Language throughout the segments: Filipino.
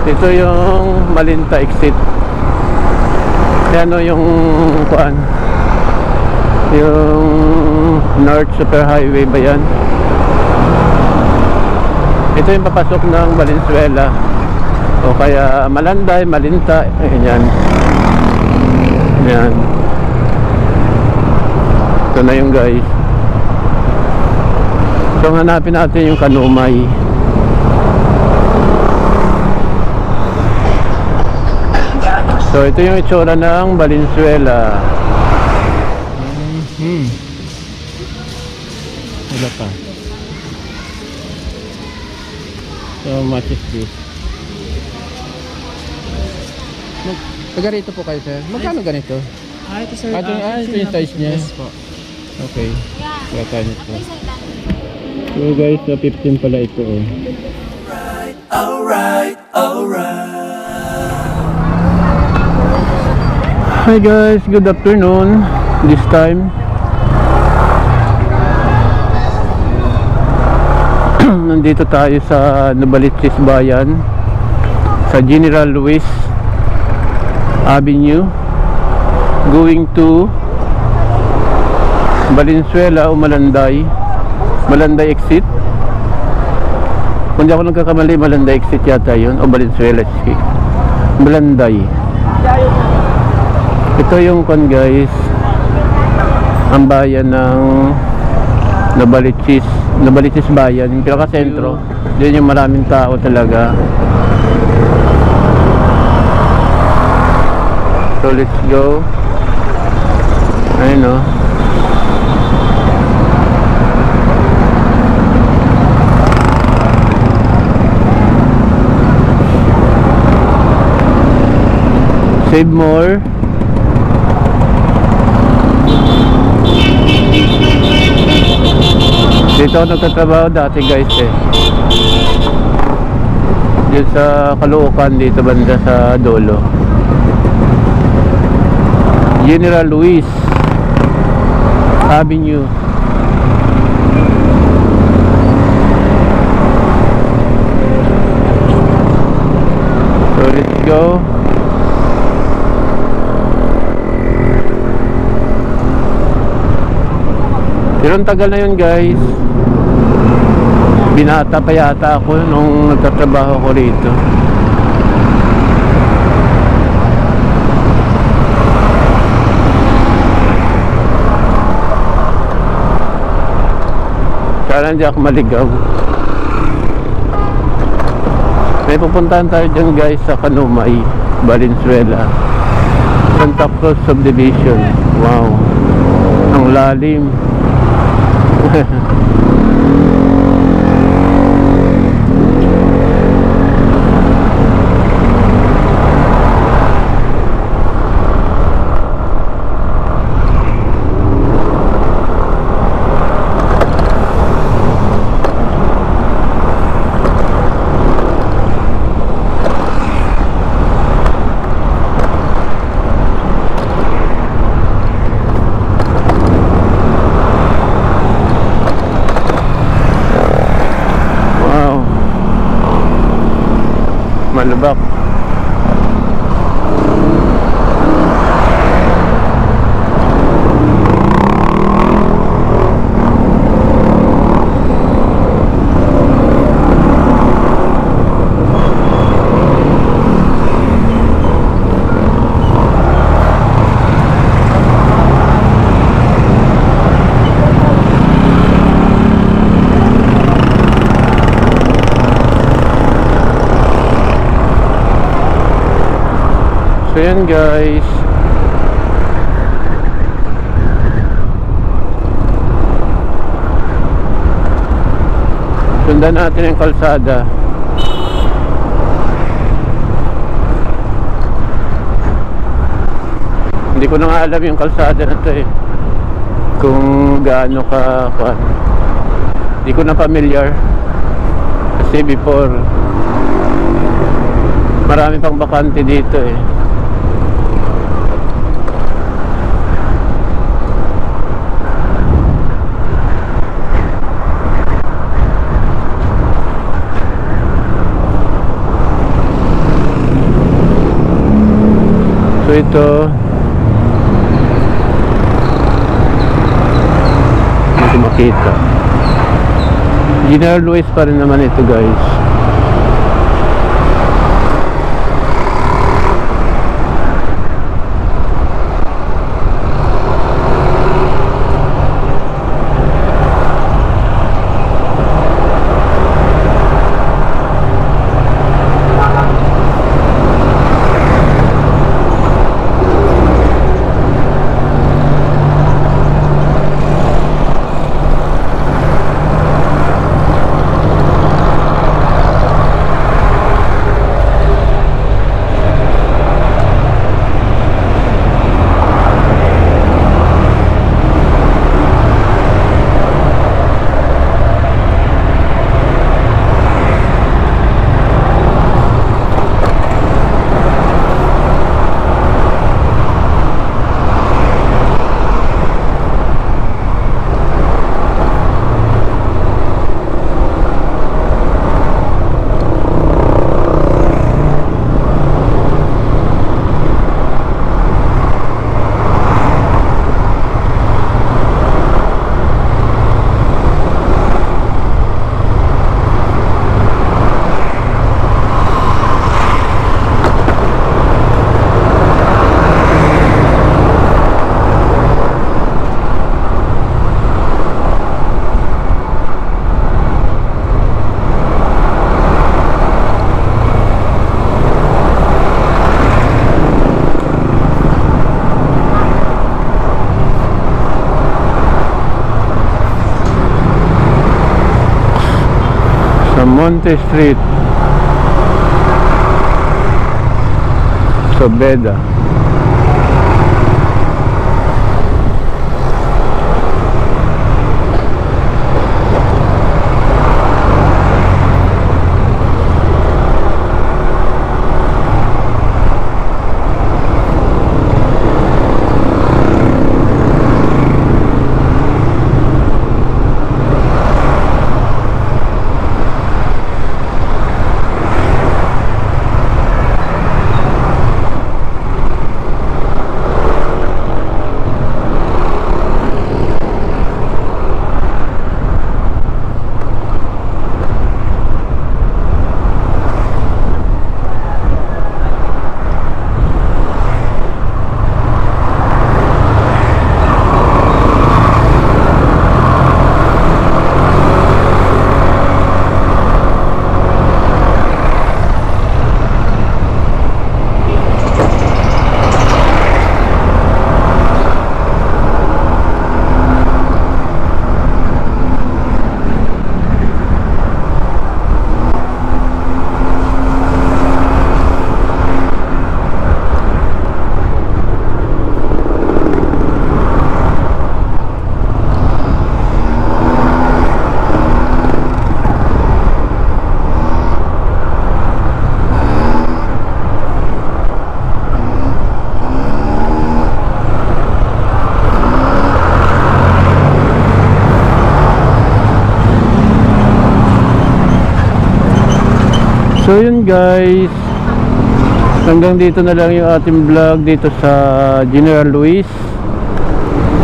Ito yung Malinta exit. Yan o yung kuan, yung North Super Highway ba yan? Ito yung papasok ng Valenzuela o kaya Malanday, Malinta. Yan. Yan. Ito na yung guys. So hanapin natin yung Kanumay. So ito yung itsura ng Valenzuela. Wala pa. So much is this? Taga rito po kayo, sir. Magkano ganito? Ito sir. Ito yung size niya. Yes po. Okay. Kaya tayo nito. So guys, 15 pala ito. Alright. Hi guys, good afternoon. This time nandito tayo sa Novaliches Bayan, sa General Luis Avenue, going to Valenzuela o Malanday. Malanday exit. Kung di ako nagkakamali, Malanday exit yata yun, o Valenzuela exit. Malanday. Ito yung kon guys, ang bayan ng Novaliches Bayan, yung pinaka-sentro. Diyan yung maraming tao talaga. So let's go. Ayun o. Save more. Dito ako nagtatrabaho dati guys dito sa Caloocan, dito banda sa Dolo. General Luis Avenue. So let's go. Pero ang tagal na yun guys. Binata pa yata ako nung nagtatrabaho ko rito. Sana hindi ako maligaw. May pupuntahan tayo dyan guys sa Kanumay, Valenzuela, Santa Cruz Subdivision. Wow, ang lalim. Malubak. So yan guys, sundan natin yung kalsada. Hindi ko na nga alam yung kalsada na to kung gaano ka hindi ko na familiar kasi before marami pang bakante dito ito hindi makita. General Luis pa rin naman ito, guys. Monte Street, Sobeda. So yun guys, hanggang dito na lang yung ating vlog dito sa General Luis.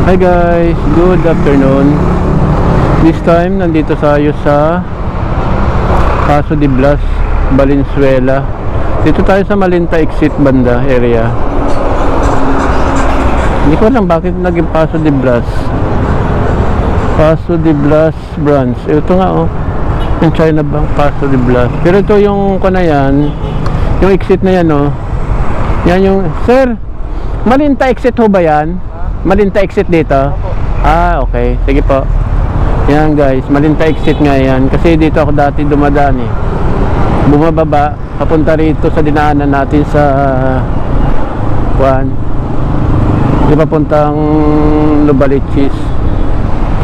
Hi guys, good afternoon. This time nandito tayo sa Paso de Blas, Valenzuela. Dito tayo sa Malinta exit banda area. Hindi ko alam bakit naging Paso de Blas. Paso de Blas branch. Ito nga oh, yung China Bank, Paso de Blas. Pero ito yung kuna yan, yung exit na yan oh. Yan yung, sir, Malinta exit ho ba yan? Malinta exit dito? Ah, okay. Sige po. Yan guys, Malinta exit nga yan. Kasi dito ako dati dumadaan eh. Bumababa, papunta rito sa dinaanan natin sa Juan. Di papuntang Lubalichis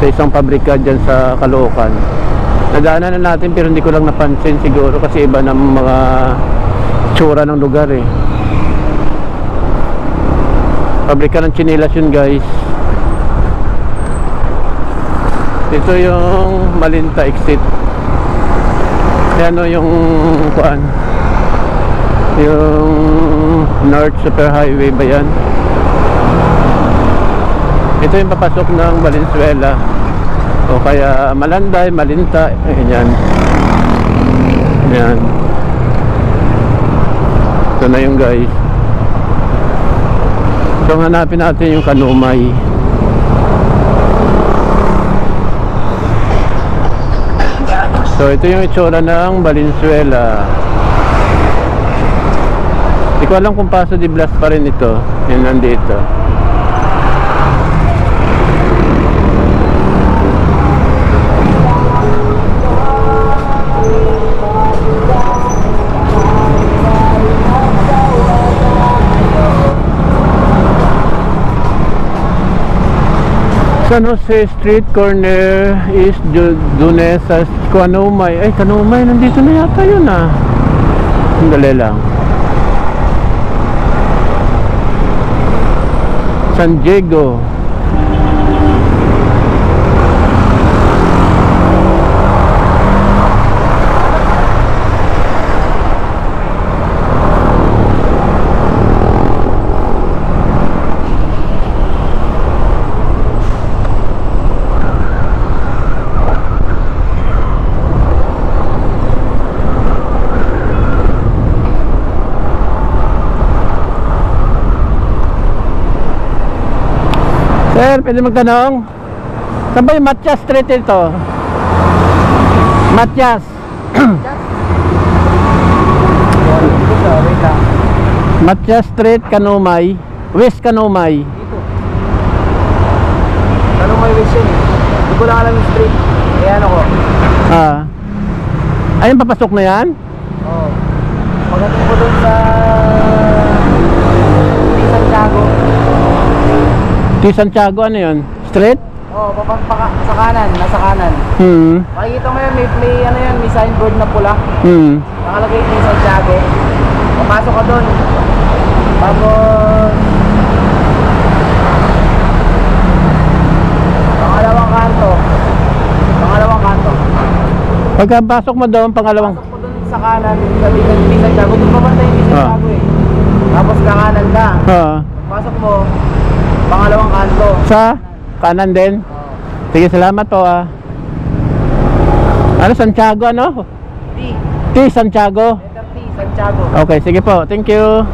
sa isang pabrika dyan sa Caloocan. Nadaanan na natin pero hindi ko lang napansin siguro kasi iba ng mga tsura ng lugar eh. Pabrika ng tsinelas yun guys. Ito yung Malinta exit. Yan o yung kuan. Yung North Super Highway ba yan? Ito yung papasok ng Valenzuela o kaya Malanday, Malinta, yan. Yan. Ito na yung guys. So hanapin natin yung Kanumay. So ito yung itsura ng Valenzuela. Hindi ko alam kung Paso de Blas pa rin ito. Yan nandito. San Jose Street corner is Dunesa Kanumay. Ay, Kanumay, nandito na yata yun ah. Sandali lang. San Diego. Sir, pwede magtanong? Saan ba yung Matias Street ito? Matias. Matias Street, Kanumay. West Kanumay. Dito. Kanumay West yun eh. Hindi ko lang alam yung street. Kaya ano ko? Ayun, papasok na yan? Oo. Pagdating ko dun sa Santiago. T. Santiago, ano yun? Street? Oo, sa kanan, nasa kanan. Makikita mo yun, may ano yan, may signboard na pula. Nakalagay T. Santiago. Papasok ka dun. Tapos pangalawang kanto. Pagkapasok mo doon, pangalawang... Pasok ko dun sa kanan, sabi ng T. Santiago. Dun pabanda yung T. Santiago eh. Tapos kakanan ka. Pasok mo, pangalawang kanto. Sa kanan din? Sige, salamat po ah. Ano, Santiago ano? T. Santiago? Letter T, Santiago. Okay, sige po. Thank you.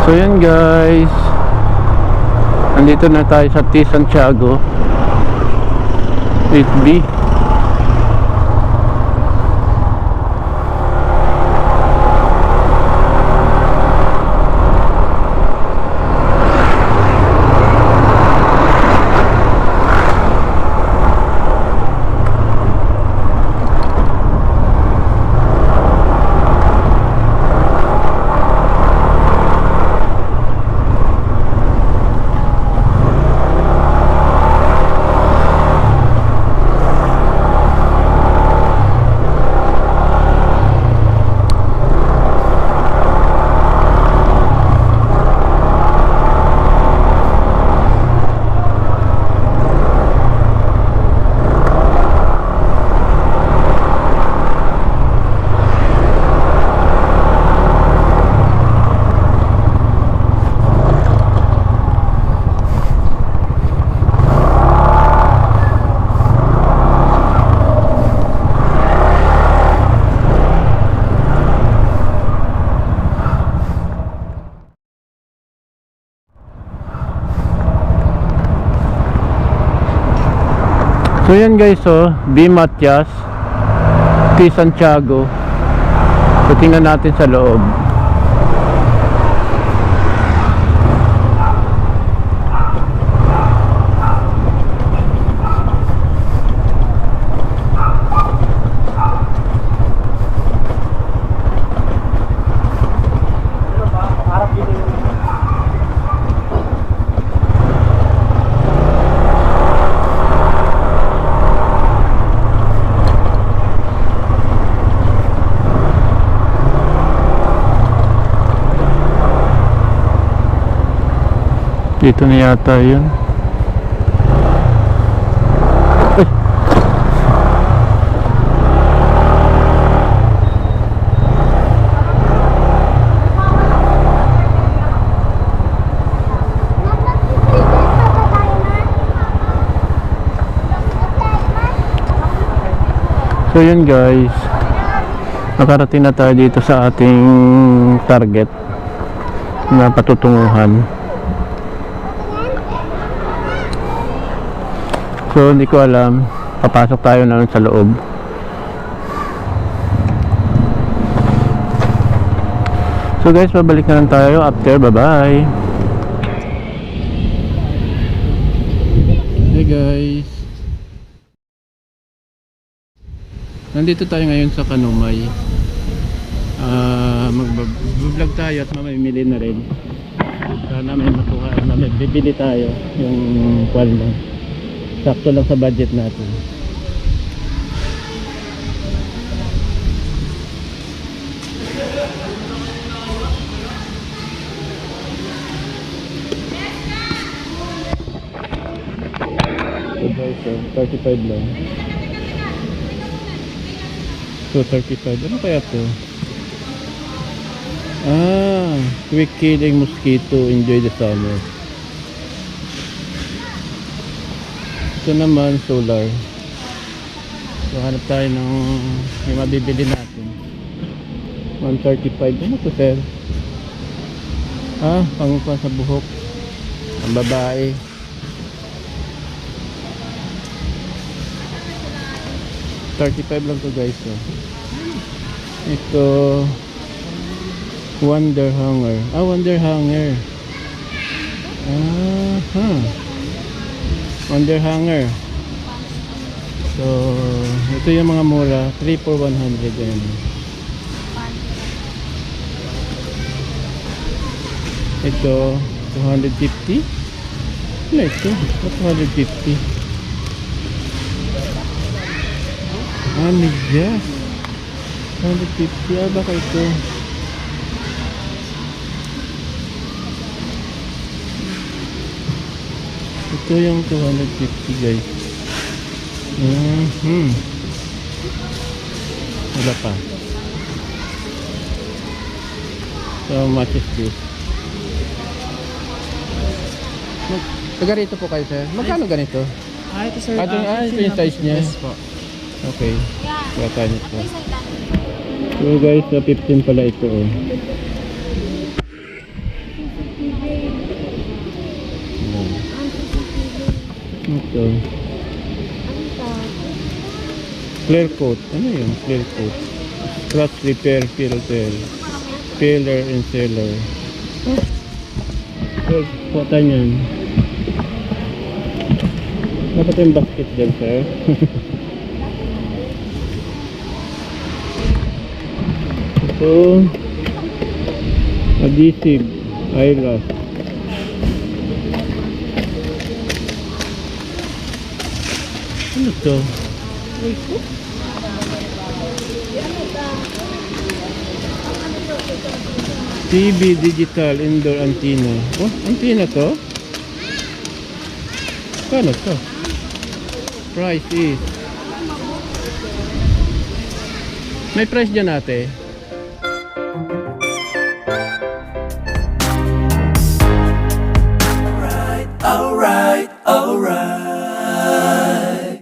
So yan guys, nandito na tayo sa T. Santiago 8B. So yan guys, oh, B. Matias, T. Santiago. So tingnan natin sa loob. Harap dito yung Dito na yata yun. Ay. So yun guys, nakarating na tayo dito sa ating target na patutunguhan. So hindi ko alam, papasok tayo na sa loob. So guys, babalik na lang tayo after. Bye bye. Hey guys, nandito tayo ngayon sa Kanumay. Mag-vlog tayo at mamimili na rin. Sana may makuha, may bibili tayo yung kwal lang. Sakto lang sa budget natin. So guys, 35 lang. So 35, ano kaya to? Quick killing mosquito, enjoy the summer. Ito naman solar. So hanap tayo ng may mabibili natin. 135. Ano to sir? Pangupa sa buhok. Ang babae. $35 lang to guys. So. Ito Wonder Hanger. Wonder Hanger. Wonder Hanger. So ito yung mga mura, 3 for 100 yan. Ito 250. Ano ito? 250. Medyas 250. Baka ito. Ito yung 250 guys. Wala pa. So how much is this? Taga rito po kayo sir. Magkano ganito? ito sir. Ito yung size niya. Yes po. Okay. Kaya nito. So guys, 15 pala ito oh. Ito. Clear coat. Ano yun? Clear coat. Scratch repair filter. Filler and sealer. So, kuha yan. Dapat yung basket dyan sir. Ito adhesive eyelash. Ano to? TV digital indoor antenna. Oh, antenna to? Kano to? Price is, may price dyan ate.